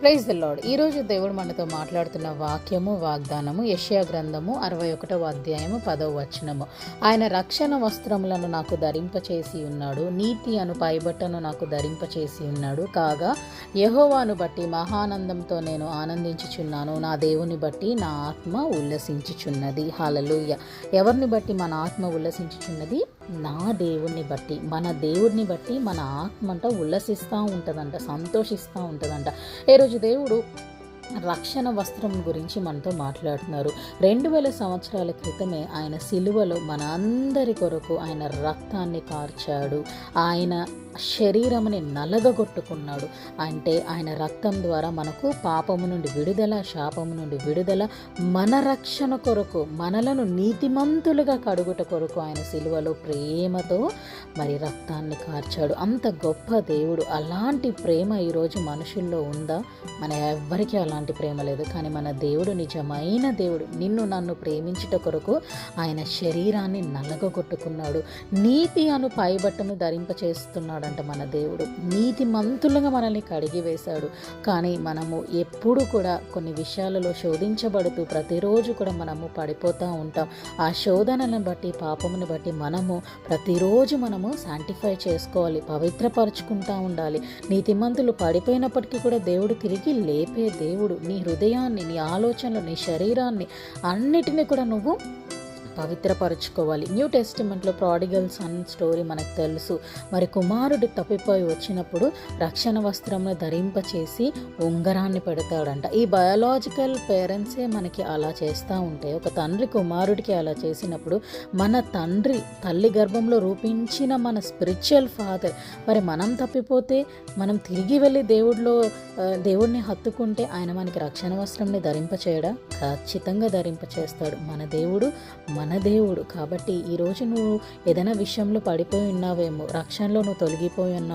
Praise the lord. ఈరోజు దేవుడు మనతో మాట్లాడుతున్న వాక్యము వాగ్దానము యెషయా గ్రంథము 61వ అధ్యాయము 10వ వచనము. ఆయన రక్షణ వస్త్రములను నాకు ధరింపచేసి ఉన్నాడు, నీతి అను పైబట్టను నాకు ధరింపచేసి ఉన్నాడు. కాగా యెహోవాను బట్టి మహానందంతో నేను ఆనందించుచున్నాను, నా దేవుని బట్టి నా ఆత్మ ఉల్లసించుచున్నది. హల్లెలూయా. ఎవరిని బట్టి మన ఆత్మ ఉల్లసించుచున్నది? నా దేవుణ్ణి బట్టి. మన దేవుడిని బట్టి మన ఆత్మ అంట ఉల్లసిస్తూ ఉంటుందంట, సంతోషిస్తూ ఉంటుందంట. ఈరోజు దేవుడు రక్షణ వస్త్రం గురించి మనతో మాట్లాడుతున్నారు. 2000 సంవత్సరాల క్రితమే ఆయన సిలువలో మన అందరి కొరకు ఆయన రక్తాన్ని కార్చాడు. ఆయన శరీరముని నలగగొట్టుకున్నాడు. అంటే ఆయన రక్తం ద్వారా మనకు పాపము నుండి విడుదల, శాపము నుండి విడుదల, మన రక్షణ కొరకు, మనలను నీతిమంతులుగా కడుగుట కొరకు ఆయన సిలువలో ప్రేమతో మరి రక్తాన్ని కార్చాడు. అంత గొప్ప దేవుడు. అలాంటి ప్రేమ ఈరోజు మనుషుల్లో ఉందా? మన ఎవ్వరికీ అలాంటి ప్రేమ లేదు. కానీ మన దేవుడు నిజమైన దేవుడు. నిన్ను నన్ను ప్రేమించుట కొరకు ఆయన శరీరాన్ని నలగగొట్టుకున్నాడు. నీతి అను పైబట్టను ధరింపచేస్తున్నాడు అంట మన దేవుడు. నీతిమంతులుగా మనల్ని కడిగి వేశాడు. కానీ మనము ఎప్పుడు కూడా కొన్ని విషయాలలో శోధించబడుతూ ప్రతిరోజు కూడా మనము పడిపోతూ ఉంటాం. ఆ శోధనలను బట్టి, పాపమును బట్టి మనము ప్రతిరోజు మనము శాంటిఫై చేసుకోవాలి, పవిత్రపరుచుకుంటూ ఉండాలి. నీతిమంతులు పడిపోయినప్పటికీ కూడా దేవుడు తిరిగి లేపే దేవుడు. నీ హృదయాన్ని, నీ ఆలోచనలు, నీ శరీరాన్ని అన్నిటినీ కూడా నువ్వు పవిత్రపరచుకోవాలి. న్యూ టెస్టిమెంట్లో ప్రాడిగల్ సన్ స్టోరీ మనకు తెలుసు. మరి కుమారుడు తప్పిపోయి వచ్చినప్పుడు రక్షణ వస్త్రంను ధరింపచేసి ఉంగరాన్ని పెడతాడంట. ఈ బయాలజికల్ పేరెంట్సే మనకి అలా చేస్తూ ఉంటే, ఒక తండ్రి కుమారుడికి అలా చేసినప్పుడు మన తండ్రి తల్లి గర్భంలో రూపించిన మన స్పిరిచువల్ ఫాదర్, మరి మనం తప్పిపోతే మనం తిరిగి వెళ్ళి దేవుడిని హత్తుకుంటే ఆయన మనకి రక్షణ వస్త్రంని ధరింపచేయడా? ఖచ్చితంగా ధరింపచేస్తాడు. మన దేవుడు. కాబట్టి ఈరోజు నువ్వు ఏదైనా విషయంలో పడిపోయి ఉన్నావేమో, రక్షణలో నువ్వు తొలగిపోయి ఉన్నావు.